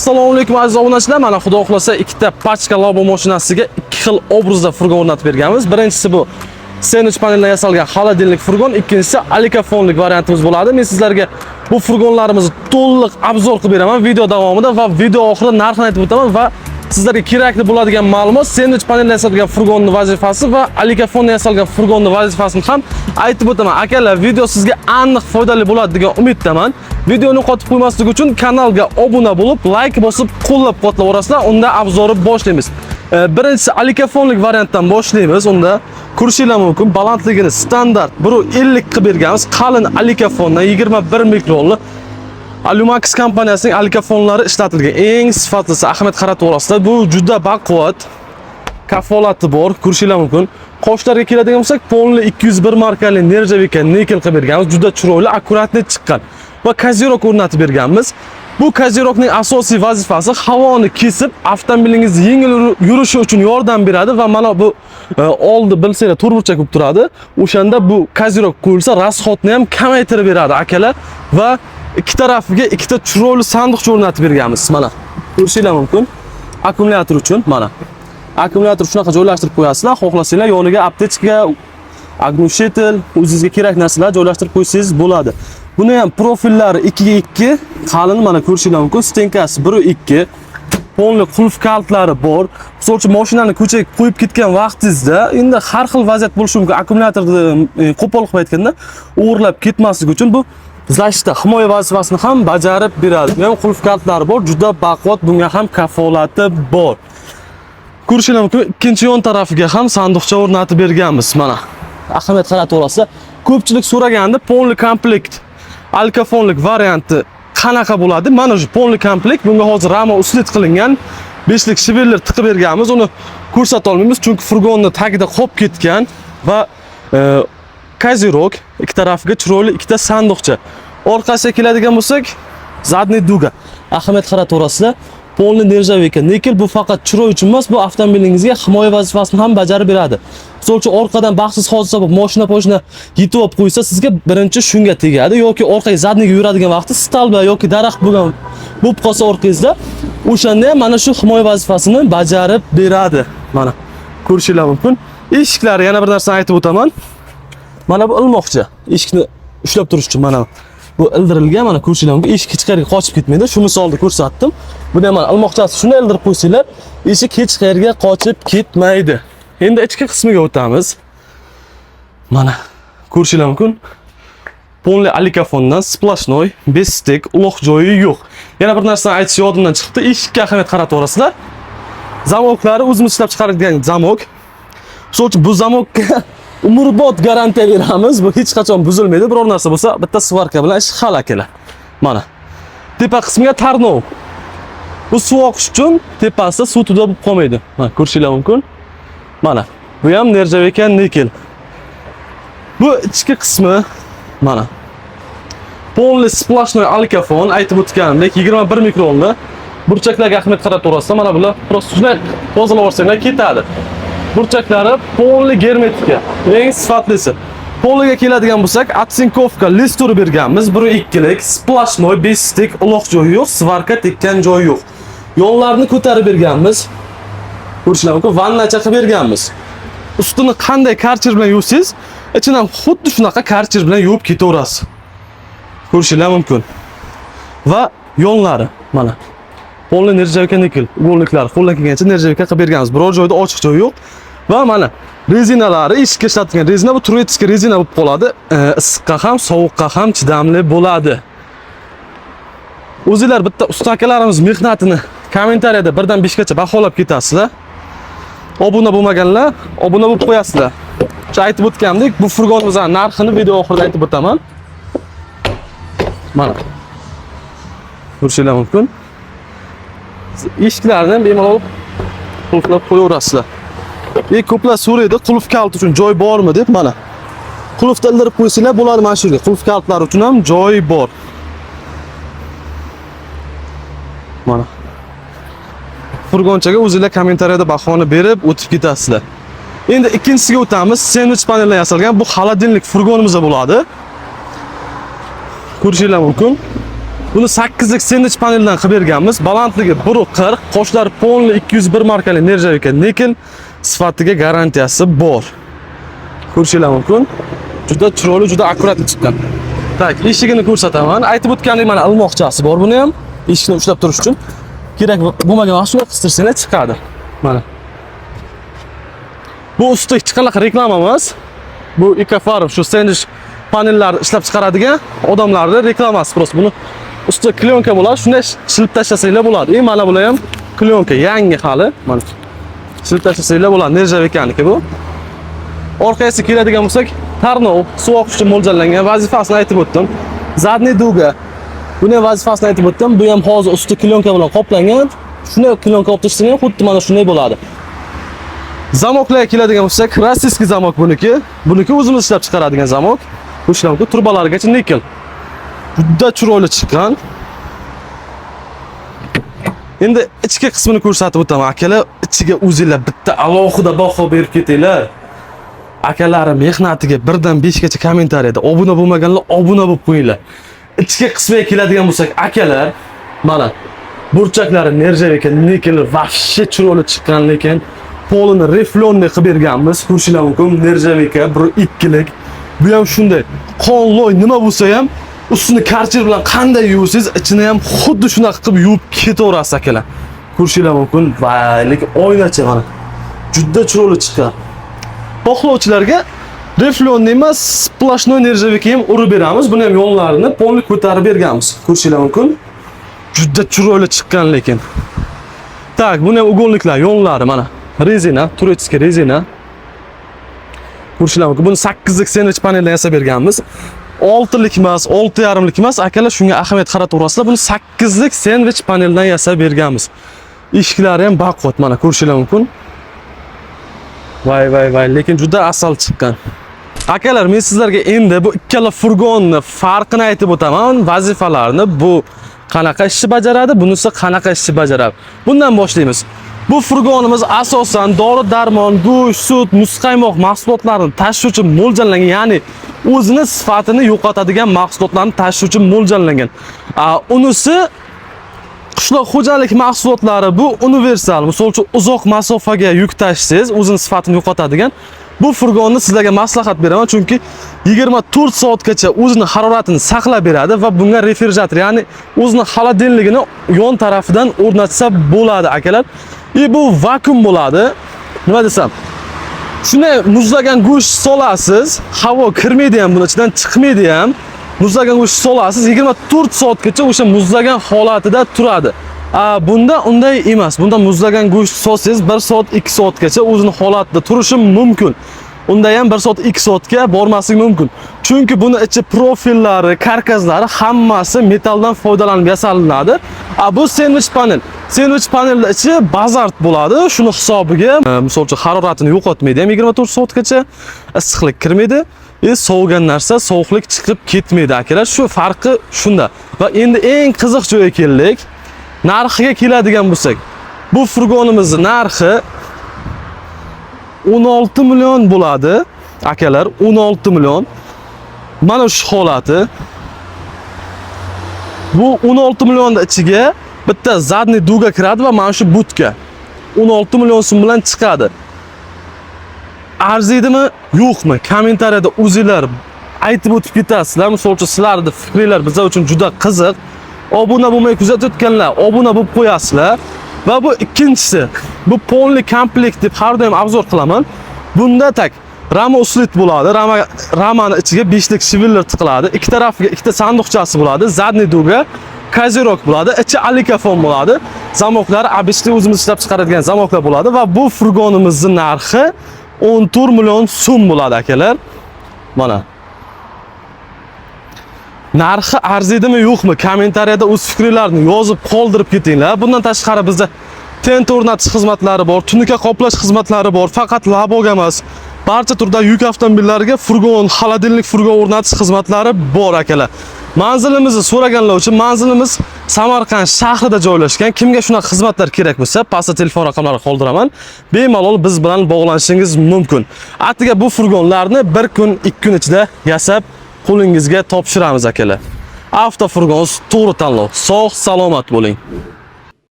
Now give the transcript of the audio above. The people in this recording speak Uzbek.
Assalomu alaykum aziz obunachilar. Mana xudo xolasa ikkita pachka Labo mashinasiga ikki xil obrazda furgon o'rnatib berganmiz. Birinchisi bu sandwich paneldan yasalgan xolodilnik furgon, ikkinchisi alikafonlik variantimiz bo'ladi. Men sizlarga bu furgonlarimizni to'liq obzor qilib beraman video davomida va video oxirida narxini aytib o'taman va sizlarga kerakli bo'ladigan ma'lumot sandwich paneldan yasalgan furgonning vazifasi va alikafondan yasalgan furgonning vazifasini ham aytib o'taman. Akalar, video sizga aniq foydali bo'ladi degan umiddaman. Videoni qotib qo'ymaslik uchun kanalga obuna bo'lib, like bosib, qo'llab-quvvatlaverasizlar. Unda obzorni boshlaymiz. Birinchisi alikafonlik variantdan boshlaymiz. Unda ko'rishinglar mumkin, balandligini standart 1.50 qilib berganmiz. Qalin alikafondan 21 mikronli Alumax kompaniyasining alikafonlari ishlatilgan. Eng sifatlisi, ahamiyat qarataverasizlar. Bu juda baquvvat, kafolati bor, ko'rishinglar mumkin. Qoshlarga keladigan bo'lsak, Ponli 201 markali nержавейка nikel qilib berganmiz. Juda chiroyli, akkuratni chiqqan. Va kazirok o'rnatib berganmiz. Bu kazirokning asosiy vazifasi havoni kesib, avtomobilingiz yengil yurishi uchun yordam beradi va mana bu oldi bilsanglar turburchak bo'lib turadi. O'shanda bu kazirok qo'yilsa, rasxodni ham kamaytirib beradi, akalar. Va ikki tarafiga ikkita chiroyli sandiqcha o'rnatib berganmiz. Mana ko'rishinglar mumkin. Akkumulyator uchun mana. Akkumulyator shunaqa joylashtirib qo'yasizlar. Xohlasanglar yoniga aptechka, agnushtel, o'zingizga kerak narsalar joylashtirib qo'ysangiz bo'ladi. Buni ham profillari 2x2, qalin, mana ko'rishinglar mumkin. Stenkasi 1.2, polni qulf kaltlari bor. Misol uchun mashinani ko'chaga qo'yib ketgan vaqtingizda, endi har xil vaziyat bo'lishi mumkin. Akkumulyatorni qo'pol qilib aytganda, o'g'irlab ketmaslik uchun bu zashta himoya vazifasini ham bajarib beradi. Ham qulf kaltlari bor, juda baquvvat, bunga ham kafolati bor. Ko'rishinglar mumkin, ikkinchi yon tarafiga ham sandiqcha o'rnatib berganmiz. Mana ahamiyat qarataverasizlar. Ko'pchilik so'raganda polni komplekt alikafonlik varianti qanaqa bo'ladi? Mana shu polni komplekt. Bunga hozir rama uslit qilingan 5lik shiveller tiqib berganmiz. Uni ko'rsata olmaymiz, chunki furgonni tagida qolib ketgan va kazirok, ikki tarafiga chiroyli ikkita sandiqcha. Orqasiga keladigan bo'lsak, zadniy duga. Ahamiyat qarataverasizlar. Polni nержавейка nikel, bu faqat chiroy uchun emas, bu avtomobilingizga himoya vazifasini ham bajarib beradi. Misol uchun orqadan baxtsiz hodisa bo'lib, mashina po'shina yetib olib qo'ysa, sizga birinchi shunga tegadi yoki orqaga zadniga yuradigan vaqtda stalba yoki daraxt bo'lgan bo'lib qolsa orqangizda, o'shanda ham mana shu himoya vazifasini bajarib beradi. Mana ko'rishinglar mumkin. Eshiklari yana bir narsani aytib o'taman. Mana bu ilmoqcha. Eshikni ushlab turish uchun mana bu ildirilgan, mana ko'rishinglar mumkin. Eshik hech qayerga qochib ketmaydi. Shu misolda ko'rsatdim. Buni ham mana ilmoqchasi shuni ildirib qo'ysanglar, eshik hech qayerga qochib ketmaydi. Endi ichki qismiga o'tamiz. Mana ko'rishinglar mumkin. Polni alikafondan splashnoy, bestek, uloq joyi yo'q. Yana bir narsani aytish yodimdan chiqdi. Eshikka ahamiyat qarataverasizlar. Zamoklari o'zimiz ishlab chiqaradigan zamok. Misol uchun bu zamokka umrbod garantiya beramiz. Bu hech qachon buzilmaydi. Biror narsa bo'lsa, bitta svarka bilan ish hal akalar. Mana. Tepa qismiga tarnov. Bu suv oqish uchun tepasida suv to'da bo'lib qolmaydi. Mana ko'rishinglar mumkin. Mana. Bu ham nержавейка nikel. Bu ichki qismi mana. Polni splashnoy alikafon aytib o'tganimdek 21 mikronli. Burchaklarga ahamiyat qarataverasizlar. Mana bular prosta shunday tozalaversanglar ketadi. Burchaklari polni germetika. Eng sifatlisi. Poliga keladigan bo'lsak, atsinkovka listuri berganmiz. 1.2lik, splashnoy, bestik, uloq joyi yo'q, svarka tekkan joyi yo'q. Yo'llarni ko'tarib berganmiz. Ko'rishinglar mumkin, vannacha qilib berganmiz. Ustini qanday karcher bilan yuvsangiz, ichini ham xuddi shunaqa karcher bilan yuvib ketaverasiz. Ko'rishinglar mumkin. Va yonlari mana. Polni nержавейка nikel, uyg'unliklari qo'ldan kelgancha nержавейка qilib berganmiz. Biror joyda ochiq joy yo'q. Va mana rezinalari, eshikka ishlatilgan rezina, bu turvetskiy rezina bo'lib qoladi. Issiqqa ham, sovuqqa ham chidamli bo'ladi. O'zingizlar bitta usta akalarimiz mehnatini kommentariyada 1 dan 5 gacha baholab ketasizlar. Obuna bo'lmaganlar, obuna bo'lib qo'yasizlar. Aytib o'tgandek, bu furgonimizning narxini video oxirida aytib o'taman. Mana. Ko'rishinglar mumkin. Eshiklarni bemalol qulflab qo'yaverasizlar. Ko'plar so'raydi, qulf kalt uchun joy bormi deb, mana. Qulfni ildirib qo'ysanglar bo'ladi, mana shu yerga. Qulf kaltlar uchun ham joy bor. Mana. Furgonchaga o'zingizlar kommentariyada bahoni berib o'tib ketasizlar. Endi ikkinchisiga o'tamiz. Sandwich paneldan yasalgan bu xolodilnik furgonimizda bo'ladi. Ko'rishinglar mumkin. Buni 8lik sandwich paneldan qilib berganmiz. Balandligi 1.40, qoshlari polni 201 markali nержавейка nikel, sifatiga garantiyasi bor. Ko'rishingiz mumkin. Juda chiroyli, juda akkuratli chiqqan. Tak, eshigini ko'rsataman. Aytib o'tgandek mana ilmoqchasi bor buni ham. Eshikni ushlab turish uchun. Kerak bo'lmagan vaqt shunday qistirsangiz chiqadi. Mana. Bu usti hech qanaqa reklama emas. Bu Ecofarm shu sandwich panellar ishlab chiqaradigan odamlarning reklamasi просто. Buni ustida klyonka bo'ladi, shunday shilib tashlasanglar bo'ladi. Mana bular ham klyonka, yangi hali. Mana. Shilib tashlasanglar bo'ladi, nержавейканiki bu. Orqasiga keladigan bo'lsak, tarnov, suvoq uchun mo'ljallangan vazifasini aytib o'tdim. Zadniy duga. Buni vazifasini aytib o'tdim. Bu ham hozir usti klyonka bilan qoplangan. Shuni klyonka olib tashlasa ham xuddi mana shunday bo'ladi. Zamoklarga keladigan bo'lsak, rossiyskiy zamok buniki. Buniki o'zimiz ishlab chiqaradigan zamok. Bu ishlamku turbalarigacha nikel. Juda chiroyli chiqqan. Endi ichki qismini ko'rsatib o'taman. Akalar, ichiga o'zingizlar bitta alohida baho berib ketinglar. Akalarim mehnatiga 1dan 5 gacha kommentariyada obuna bo'lmaganlar obuna bo'lib qo'yinglar. Ichki qismiga keladigan bo'lsak, akalar, mana burchaklari nержавейка nikel vahshiy chiroyli chiqqan, lekin polini reflonni qilib berganmiz. Ko'rishingiz mumkin, nержавейка 1-2lik. Bu ham shunday qonloy nima bo'lsa ham ustini karcher bilan qanday yuvsangiz, ichini ham xuddi shunaqa qilib yuvib ketaverasiz akalar. Ko'rishingiz mumkin, vay, lekin oynachi mana. Juda chiroyli chiqqan. Xohlovchilarga reflonni emas, splashnoy nержавейка ham urib beramiz. Buni ham yo'llarini polni ko'tarib berganmiz. Ko'rishingiz mumkin. Juda chiroyli chiqqan lekin. Tak, buni ham ugonliklar yo'llari mana. Rezina, turetskiy rezina. Ko'rishingiz mumkin. Buni 8lik sandwich paneldan yasab berganmiz. 6lik emas, 6,5lik emas. Akalar shunga ahamiyat qarataverasizlar. Buni 8lik sandwich paneldan yasab berganmiz. Eshiklari ham baquvvat mana ko'rishingiz mumkin. Vay, lekin juda asal chiqqan. Akalar, men sizlarga endi bu ikkala furgonni farqini aytib o'taman, vazifalarni. Bu qanaqa ishni bajaradi, bunisi qanaqa ishni bajaradi. Bundan boshlaymiz. Bu furgonimiz asosan dori-darmon, go'sht, sut, muzqaymoq mahsulotlarini tashish uchun mo'ljallangan, ya'ni o'zini sifatini yo'qotadigan mahsulotlarni tashish uchun mo'ljallangan. Unisi qishloq xo'jalik mahsulotlari bu universal. Misol uchun uzoq masofaga yuk tashsangiz, o'zini sifatini yo'qotadigan. Bu furgonni sizlarga maslahat beraman, chunki 24 soatgacha o'zining haroratini saqlab beradi va bunga refrigerator, ya'ni o'zining xolodilligini yon tarafidan o'rnatsa bo'ladi, akalar. Bu vakuum bo'ladi. Nima desam? Shunday muzlagan go'sht solasiz, havo kirmaydi ham, buni ichidan chiqmaydi ham. Muzlagan go'sht solasiz, 24 soatgacha o'sha muzlagan holatida turadi. Bunda unday emas. Bunda muzlagan go'sht solsangiz 1 soat, 2 soatgacha o'zining holatida turishi mumkin. Unda ham 1 soat, 2 soatga bormasligi mumkin. Chunki buni ichi profillari, karkazlari hammasi metaldan foydalanib yasaladi. Bu sandwich panel. Sandwich panelning ichi bazalt bo'ladi. Shuni hisobiga, misol uchun haroratini yo'qotmaydi ham 24 soatgacha, issiqlik kirmaydi. Sovigan narsa sovuqlik chiqib ketmaydi akalar. Shu farqi shunda. Va endi eng qiziq joyga keldik. Narxiga keladigan bo'lsak, bu furgonimizning narxi 16 million bo'ladi. Akalar, 16 million. Mana shu holati. Bu 16 millionning ichiga bitta zadniy duga kiradi va mana shu butka 16 million so'm bilan chiqadi. Arziydimi, yo'qmi? Kommentariyada o'zingizlar aytib o'tib ketasizlar. Misol uchun sizlarning fikringiz bizlar uchun juda qiziq. Obuna bo'lmay kuzatayotganlar, obuna bo'lib qo'yasizlar. Va bu ikkinchisi, bu polni komplekt deb har doim obzor qilaman. Bunda tak rama uslit bo'ladi. Ramani ichiga 5lik shiviller tiqiladi. Ikki tarafiga ikkita sanduqchasi bo'ladi. Zadniy duga, kozirok bo'ladi. Ichi alikafon bo'ladi. Zamoklari obishli o'zimiz ishlab chiqaradigan zamoklar bo'ladi va bu furgonimizning narxi 14 million so'm bo'ladi akalar. Mana. Narxi arziydimi yo'qmi? Kommentariyada o'z fikringizni yozib qoldirib ketinglar. Bundan tashqari bizda tent o'rnatish xizmatlari bor, tunuka qoplash xizmatlari bor. Faqat Laboga emas, barcha turdagi yuk avtomobillariga furgon, xolodilnik furgon o'rnatish xizmatlari bor akalar. Manzilimizni so'raganlar uchun manzilimiz Samarqand shahrida joylashgan. Kimga shunaqa xizmatlar kerak bo'lsa, pastda telefon raqamlarini qoldiraman. Bemalol biz bilan bog'lanishingiz mumkin. Atiga bu furgonlarni 1 kun, 2 kun ichida yasab qo'lingizga topshiramiz akalar. Avtofurgon to'g'ri tanlov. Sog' salomat bo'ling.